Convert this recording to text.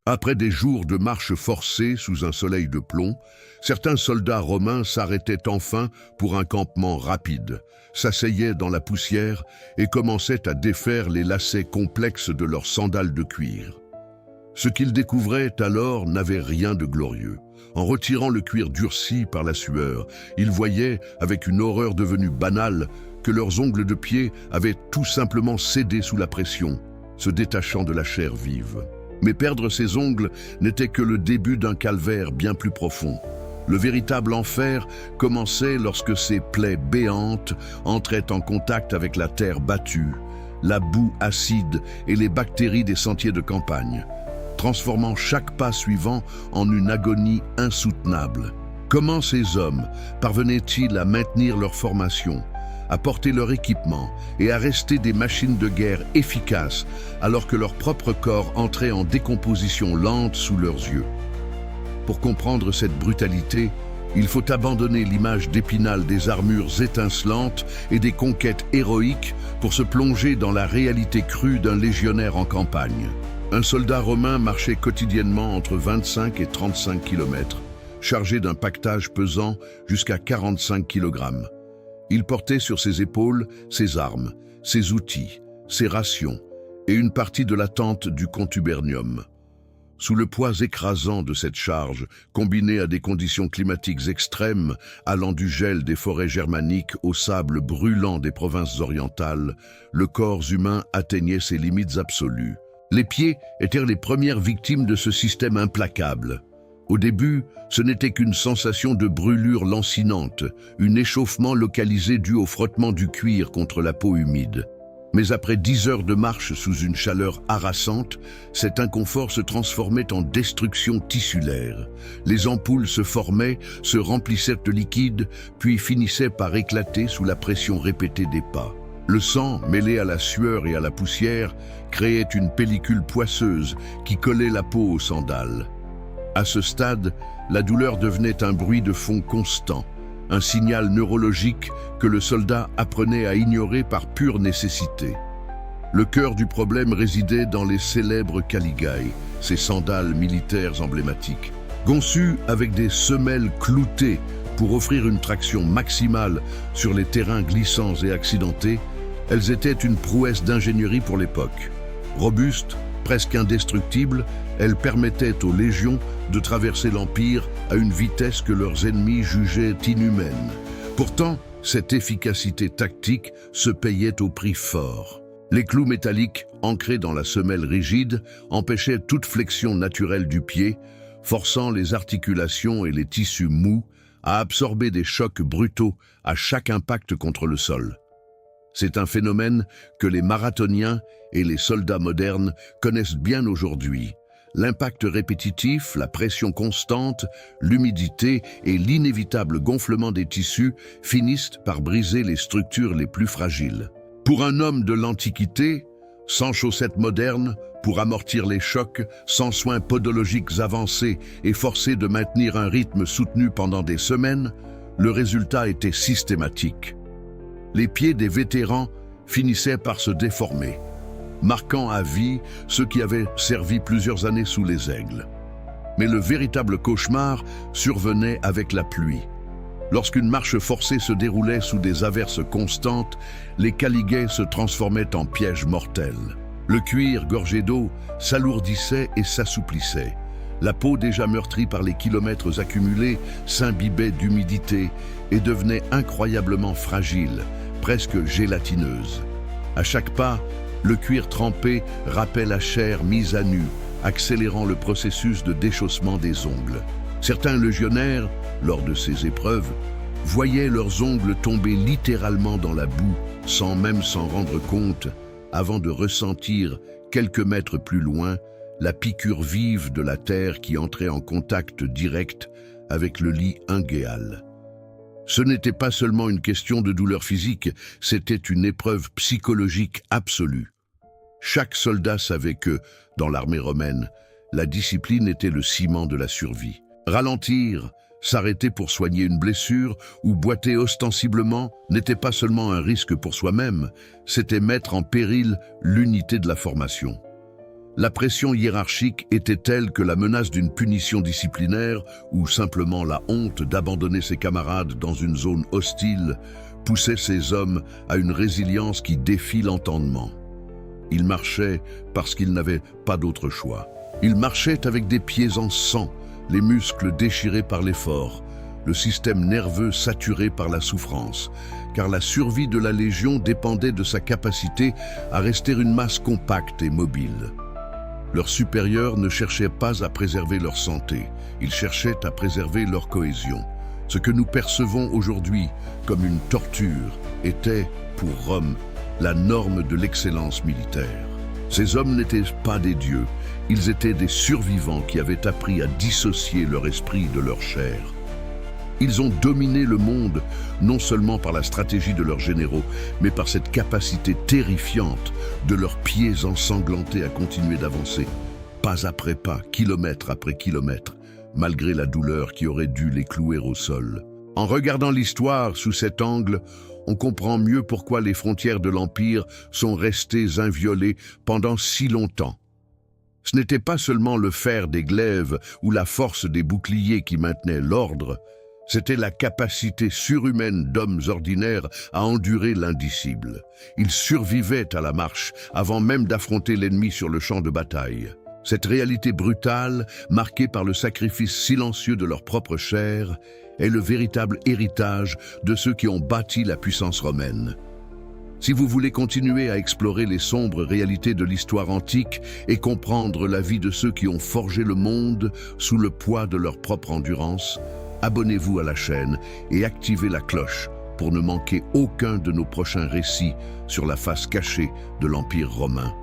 Après des jours de marche forcée sous un soleil de plomb, certains soldats romains s'arrêtaient enfin pour un campement rapide, s'asseyaient dans la poussière et commençaient à défaire les lacets complexes de leurs sandales de cuir. Ce qu'ils découvraient alors n'avait rien de glorieux. En retirant le cuir durci par la sueur, ils voyaient, avec une horreur devenue banale, que leurs ongles de pied avaient tout simplement cédé sous la pression, se détachant de la chair vive. Mais perdre ses ongles n'était que le début d'un calvaire bien plus profond. Le véritable enfer commençait lorsque ces plaies béantes entraient en contact avec la terre battue, la boue acide et les bactéries des sentiers de campagne, transformant chaque pas suivant en une agonie insoutenable. Comment ces hommes parvenaient-ils à maintenir leur formation, à porter leur équipement et à rester des machines de guerre efficaces alors que leur propre corps entrait en décomposition lente sous leurs yeux? Pour comprendre cette brutalité, il faut abandonner l'image d'Épinal des armures étincelantes et des conquêtes héroïques pour se plonger dans la réalité crue d'un légionnaire en campagne. Un soldat romain marchait quotidiennement entre 25 et 35 km, chargé d'un pactage pesant jusqu'à 45 kg. Il portait sur ses épaules ses armes, ses outils, ses rations et une partie de la tente du contubernium. Sous le poids écrasant de cette charge, combinée à des conditions climatiques extrêmes, allant du gel des forêts germaniques au sable brûlant des provinces orientales, le corps humain atteignait ses limites absolues. Les pieds étaient les premières victimes de ce système implacable. Au début, ce n'était qu'une sensation de brûlure lancinante, un échauffement localisé dû au frottement du cuir contre la peau humide. Mais après 10 heures de marche sous une chaleur harassante, cet inconfort se transformait en destruction tissulaire. Les ampoules se formaient, se remplissaient de liquide, puis finissaient par éclater sous la pression répétée des pas. Le sang, mêlé à la sueur et à la poussière, créait une pellicule poisseuse qui collait la peau aux sandales. À ce stade, la douleur devenait un bruit de fond constant, un signal neurologique que le soldat apprenait à ignorer par pure nécessité. Le cœur du problème résidait dans les célèbres caligae, ces sandales militaires emblématiques. Conçues avec des semelles cloutées pour offrir une traction maximale sur les terrains glissants et accidentés, elles étaient une prouesse d'ingénierie pour l'époque. Robustes, presque indestructibles, elles permettaient aux légions de traverser l'Empire à une vitesse que leurs ennemis jugeaient inhumaine. Pourtant, cette efficacité tactique se payait au prix fort. Les clous métalliques, ancrés dans la semelle rigide, empêchaient toute flexion naturelle du pied, forçant les articulations et les tissus mous à absorber des chocs brutaux à chaque impact contre le sol. C'est un phénomène que les marathoniens et les soldats modernes connaissent bien aujourd'hui. L'impact répétitif, la pression constante, l'humidité et l'inévitable gonflement des tissus finissent par briser les structures les plus fragiles. Pour un homme de l'Antiquité, sans chaussettes modernes, pour amortir les chocs, sans soins podologiques avancés et forcé de maintenir un rythme soutenu pendant des semaines, le résultat était systématique. Les pieds des vétérans finissaient par se déformer, marquant à vie ceux qui avaient servi plusieurs années sous les aigles. Mais le véritable cauchemar survenait avec la pluie. Lorsqu'une marche forcée se déroulait sous des averses constantes, les caligae se transformaient en pièges mortels. Le cuir, gorgé d'eau, s'alourdissait et s'assouplissait. La peau déjà meurtrie par les kilomètres accumulés s'imbibait d'humidité et devenait incroyablement fragile, presque gélatineuse. À chaque pas, le cuir trempé râpait la chair mise à nu, accélérant le processus de déchaussement des ongles. Certains légionnaires, lors de ces épreuves, voyaient leurs ongles tomber littéralement dans la boue, sans même s'en rendre compte, avant de ressentir, quelques mètres plus loin, la piqûre vive de la terre qui entrait en contact direct avec le lit ingéal. Ce n'était pas seulement une question de douleur physique, c'était une épreuve psychologique absolue. Chaque soldat savait que, dans l'armée romaine, la discipline était le ciment de la survie. Ralentir, s'arrêter pour soigner une blessure ou boiter ostensiblement n'était pas seulement un risque pour soi-même, c'était mettre en péril l'unité de la formation. La pression hiérarchique était telle que la menace d'une punition disciplinaire ou simplement la honte d'abandonner ses camarades dans une zone hostile poussait ces hommes à une résilience qui défie l'entendement. Ils marchaient parce qu'ils n'avaient pas d'autre choix. Ils marchaient avec des pieds en sang, les muscles déchirés par l'effort, le système nerveux saturé par la souffrance, car la survie de la Légion dépendait de sa capacité à rester une masse compacte et mobile. Leurs supérieurs ne cherchaient pas à préserver leur santé, ils cherchaient à préserver leur cohésion. Ce que nous percevons aujourd'hui comme une torture était, pour Rome, la norme de l'excellence militaire. Ces hommes n'étaient pas des dieux, ils étaient des survivants qui avaient appris à dissocier leur esprit de leur chair. Ils ont dominé le monde, non seulement par la stratégie de leurs généraux, mais par cette capacité terrifiante de leurs pieds ensanglantés à continuer d'avancer, pas après pas, kilomètre après kilomètre, malgré la douleur qui aurait dû les clouer au sol. En regardant l'histoire sous cet angle, on comprend mieux pourquoi les frontières de l'Empire sont restées inviolées pendant si longtemps. Ce n'était pas seulement le fer des glaives ou la force des boucliers qui maintenaient l'ordre, c'était la capacité surhumaine d'hommes ordinaires à endurer l'indicible. Ils survivaient à la marche avant même d'affronter l'ennemi sur le champ de bataille. Cette réalité brutale, marquée par le sacrifice silencieux de leur propre chair, est le véritable héritage de ceux qui ont bâti la puissance romaine. Si vous voulez continuer à explorer les sombres réalités de l'histoire antique et comprendre la vie de ceux qui ont forgé le monde sous le poids de leur propre endurance, abonnez-vous à la chaîne et activez la cloche pour ne manquer aucun de nos prochains récits sur la face cachée de l'Empire romain.